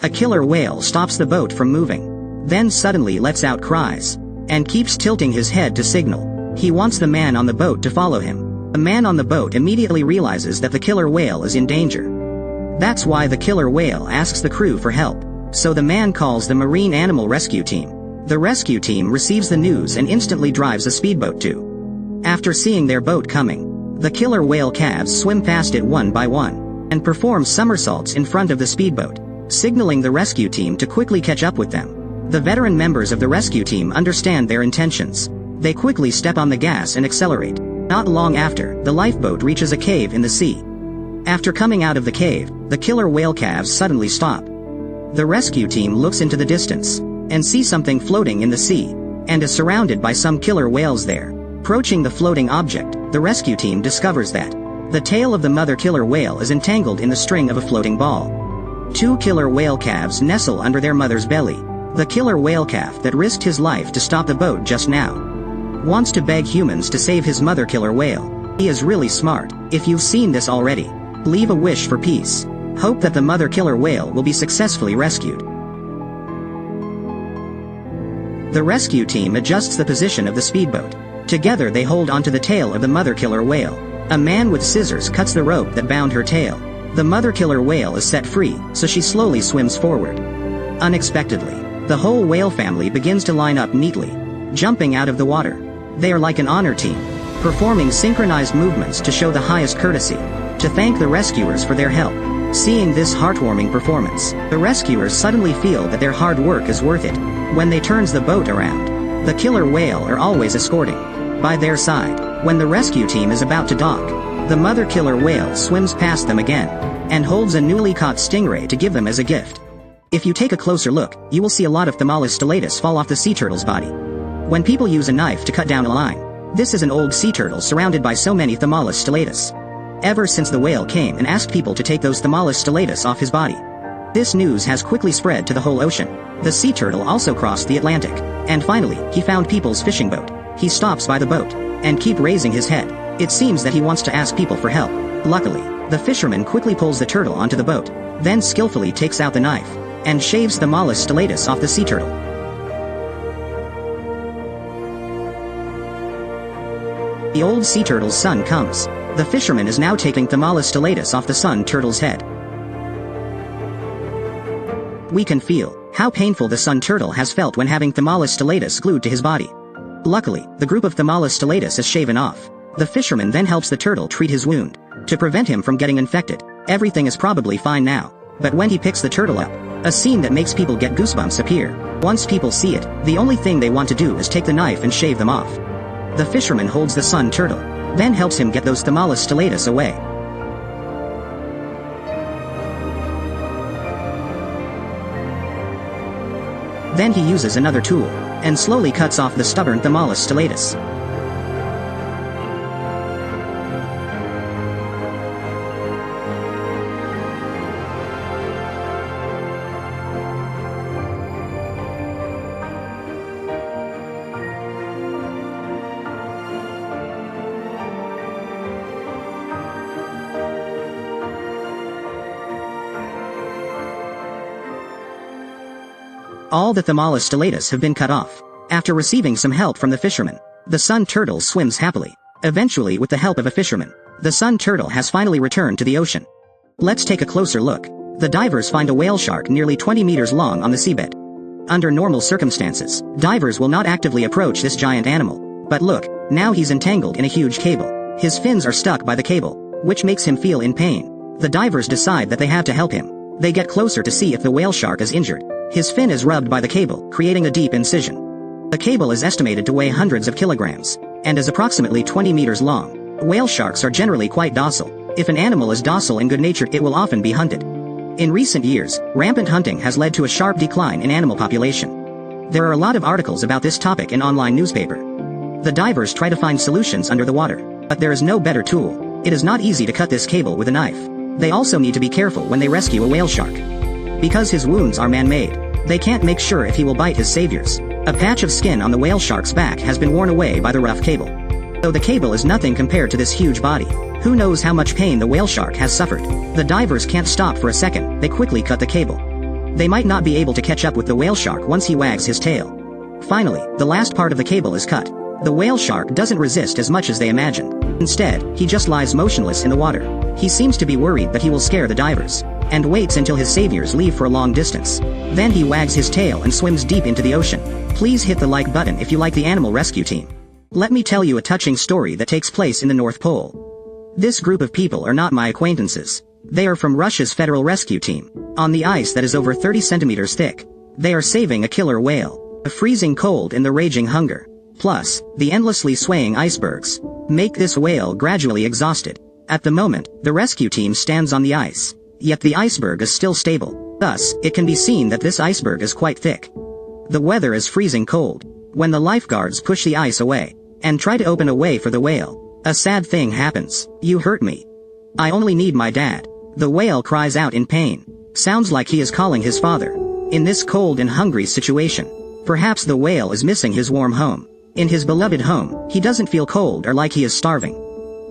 A killer whale stops the boat from moving. Then suddenly lets out cries. And keeps tilting his head to signal. He wants the man on the boat to follow him. The man on the boat immediately realizes that the killer whale is in danger. That's why the killer whale asks the crew for help. So the man calls the Marine Animal Rescue Team. The rescue team receives the news and instantly drives a speedboat to. After seeing their boat coming, the killer whale calves swim past it one by one, and perform somersaults in front of the speedboat, signaling the rescue team to quickly catch up with them. The veteran members of the rescue team understand their intentions. They quickly step on the gas and accelerate. Not long after, the lifeboat reaches a cave in the sea. After coming out of the cave, the killer whale calves suddenly stop. The rescue team looks into the distance, and sees something floating in the sea, and is surrounded by some killer whales there. Approaching the floating object, the rescue team discovers that the tail of the mother killer whale is entangled in the string of a floating ball. Two killer whale calves nestle under their mother's belly. The killer whale calf that risked his life to stop the boat just now wants to beg humans to save his mother killer whale. He is really smart. If you've seen this already, leave a wish for peace. Hope that the mother killer whale will be successfully rescued. The rescue team adjusts the position of the speedboat. Together they hold onto the tail of the mother killer whale. A man with scissors cuts the rope that bound her tail. The mother killer whale is set free, so she slowly swims forward. Unexpectedly, the whole whale family begins to line up neatly, jumping out of the water. They are like an honor team, performing synchronized movements to show the highest courtesy, to thank the rescuers for their help. Seeing this heartwarming performance, the rescuers suddenly feel that their hard work is worth it. When they turns the boat around, the killer whale are always escorting by their side. When the rescue team is about to dock, the mother killer whale swims past them again, and holds a newly caught stingray to give them as a gift. If you take a closer look, you will see a lot of Thymolis stylatus fall off the sea turtle's body. When people use a knife to cut down a line, this is an old sea turtle surrounded by so many Thymolis stylatus. Ever since the whale came and asked people to take those Thymolis stylatus off his body, this news has quickly spread to the whole ocean. The sea turtle also crossed the Atlantic, and finally, he found people's fishing boat. He stops by the boat, and keep raising his head. It seems that he wants to ask people for help. Luckily, the fisherman quickly pulls the turtle onto the boat, then skillfully takes out the knife, and shaves the Thymolis stylatus off the sea turtle. The old sea turtle's son comes. The fisherman is now taking Thymolis stylatus off the sun turtle's head. We can feel how painful the sun turtle has felt when having Thymolis stylatus glued to his body. Luckily, the group of Thymolis stylatus is shaven off. The fisherman then helps the turtle treat his wound, to prevent him from getting infected. Everything is probably fine now. But when he picks the turtle up, a scene that makes people get goosebumps appear. Once people see it, the only thing they want to do is take the knife and shave them off. The fisherman holds the sun turtle, then helps him get those Thymolis stylatus away. Then he uses another tool, and slowly cuts off the stubborn Thymolis stylatus. All the Thymolis stylatus have been cut off. After receiving some help from the fisherman, the sun turtle swims happily. Eventually, with the help of a fisherman, the sun turtle has finally returned to the ocean. Let's take a closer look. The divers find a whale shark nearly 20 meters long on the seabed. Under normal circumstances, divers will not actively approach this giant animal. But look, now he's entangled in a huge cable. His fins are stuck by the cable, which makes him feel in pain. The divers decide that they have to help him. They get closer to see if the whale shark is injured. His fin is rubbed by the cable, creating a deep incision. The cable is estimated to weigh hundreds of kilograms, and is approximately 20 meters long. Whale sharks are generally quite docile. If an animal is docile and good-natured, it will often be hunted. In recent years, rampant hunting has led to a sharp decline in animal population. There are a lot of articles about this topic in online newspaper. The divers try to find solutions under the water, but there is no better tool. It is not easy to cut this cable with a knife. They also need to be careful when they rescue a whale shark. Because his wounds are man-made, they can't make sure if he will bite his saviors. A patch of skin on the whale shark's back has been worn away by the rough cable. Though the cable is nothing compared to this huge body, who knows how much pain the whale shark has suffered. The divers can't stop for a second, they quickly cut the cable. They might not be able to catch up with the whale shark once he wags his tail. Finally, the last part of the cable is cut. The whale shark doesn't resist as much as they imagined. Instead, he just lies motionless in the water. He seems to be worried that he will scare the divers, and waits until his saviors leave for a long distance. Then he wags his tail and swims deep into the ocean. Please hit the like button if you like the animal rescue team. Let me tell you a touching story that takes place in the North Pole. This group of people are not my acquaintances. They are from Russia's Federal Rescue Team. On the ice that is over 30 centimeters thick, they are saving a killer whale. The freezing cold and the raging hunger, plus the endlessly swaying icebergs, make this whale gradually exhausted. At the moment, the rescue team stands on the ice, yet the iceberg is still stable. Thus, it can be seen that this iceberg is quite thick. The weather is freezing cold. When the lifeguards push the ice away, and try to open a way for the whale, a sad thing happens. "You hurt me. I only need my dad." The whale cries out in pain. Sounds like he is calling his father. In this cold and hungry situation, perhaps the whale is missing his warm home. In his beloved home, he doesn't feel cold or like he is starving.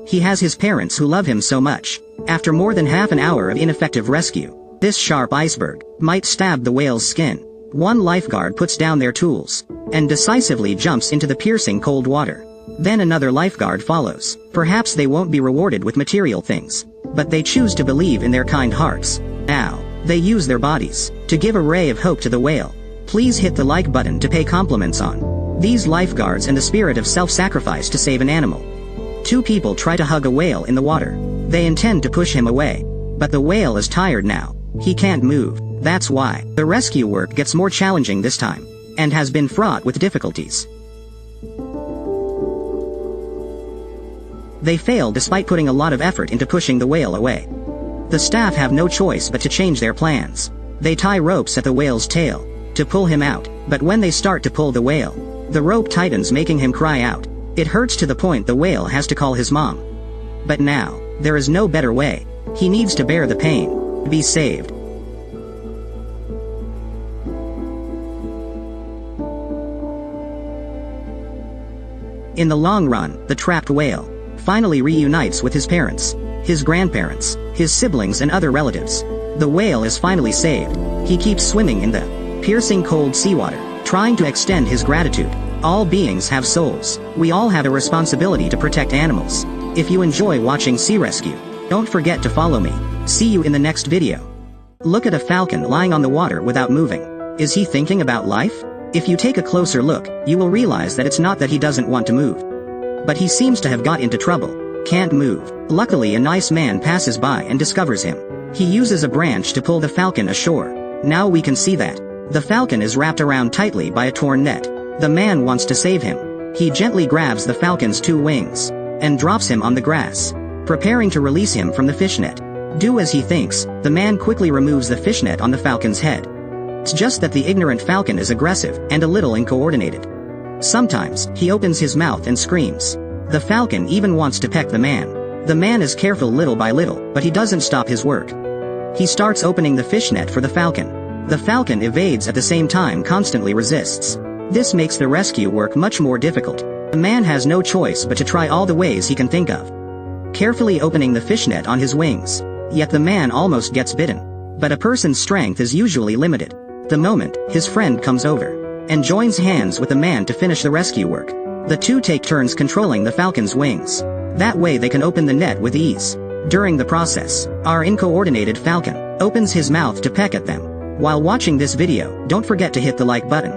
He has his parents who love him so much. After more than half an hour of ineffective rescue, this sharp iceberg might stab the whale's skin. One lifeguard puts down their tools, and decisively jumps into the piercing cold water. Then another lifeguard follows. Perhaps they won't be rewarded with material things, but they choose to believe in their kind hearts. Now, they use their bodies to give a ray of hope to the whale. Please hit the like button to pay compliments on these lifeguards and the spirit of self-sacrifice to save an animal. Two people try to hug a whale in the water. They intend to push him away, but the whale is tired now. He can't move. That's why the rescue work gets more challenging this time, and has been fraught with difficulties. They fail despite putting a lot of effort into pushing the whale away. The staff have no choice but to change their plans. They tie ropes at the whale's tail to pull him out, but when they start to pull the whale, the rope tightens, making him cry out. It hurts to the point the whale has to call his mom. But now, there is no better way. He needs to bear the pain to be saved. In the long run, the trapped whale finally reunites with his parents, his grandparents, his siblings and other relatives. The whale is finally saved. He keeps swimming in the piercing cold seawater, trying to extend his gratitude. All beings have souls. We all have a responsibility to protect animals. If you enjoy watching Sea Rescue, don't forget to follow me. See you in the next video. Look at a falcon lying on the water without moving. Is he thinking about life? If you take a closer look, you will realize that it's not that he doesn't want to move, but he seems to have got into trouble. Can't move. Luckily a nice man passes by and discovers him. He uses a branch to pull the falcon ashore. Now we can see that the falcon is wrapped around tightly by a torn net. The man wants to save him. He gently grabs the falcon's two wings and drops him on the grass, preparing to release him from the fishnet. Do as he thinks, the man quickly removes the fishnet on the falcon's head. It's just that the ignorant falcon is aggressive and a little uncoordinated. Sometimes, he opens his mouth and screams. The falcon even wants to peck the man. The man is careful little by little, but he doesn't stop his work. He starts opening the fishnet for the falcon. The falcon evades at the same time, constantly resists. This makes the rescue work much more difficult. The man has no choice but to try all the ways he can think of, carefully opening the fishnet on his wings. Yet the man almost gets bitten. But a person's strength is usually limited. The moment, his friend comes over and joins hands with the man to finish the rescue work. The two take turns controlling the falcon's wings. That way they can open the net with ease. During the process, our uncoordinated falcon opens his mouth to peck at them. While watching this video, don't forget to hit the like button.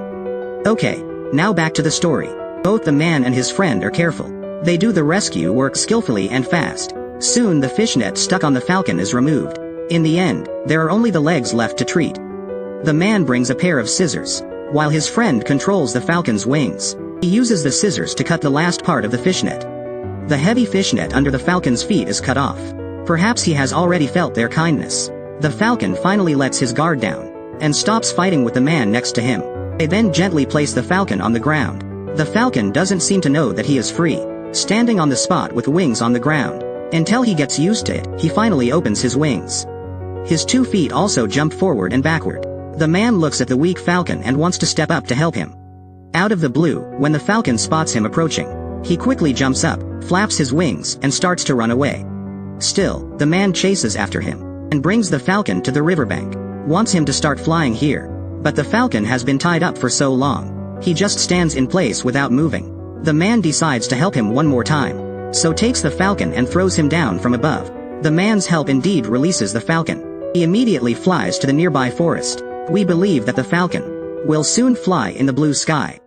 Okay, now back to the story. Both the man and his friend are careful. They do the rescue work skillfully and fast. Soon the fishnet stuck on the falcon is removed. In the end, there are only the legs left to treat. The man brings a pair of scissors, while his friend controls the falcon's wings. He uses the scissors to cut the last part of the fishnet. The heavy fishnet under the falcon's feet is cut off. Perhaps he has already felt their kindness. The falcon finally lets his guard down, and stops fighting with the man next to him. They then gently place the falcon on the ground. The falcon doesn't seem to know that he is free, standing on the spot with wings on the ground. Until he gets used to it, he finally opens his wings. His 2 feet also jump forward and backward. The man looks at the weak falcon and wants to step up to help him. Out of the blue, when the falcon spots him approaching, he quickly jumps up, flaps his wings, and starts to run away. Still, the man chases after him, and brings the falcon to the riverbank. wants him to start flying here. But the falcon has been tied up for so long. He just stands in place without moving. The man decides to help him one more time. So takes the falcon and throws him down from above. The man's help indeed releases the falcon. He immediately flies to the nearby forest. We believe that the falcon will soon fly in the blue sky.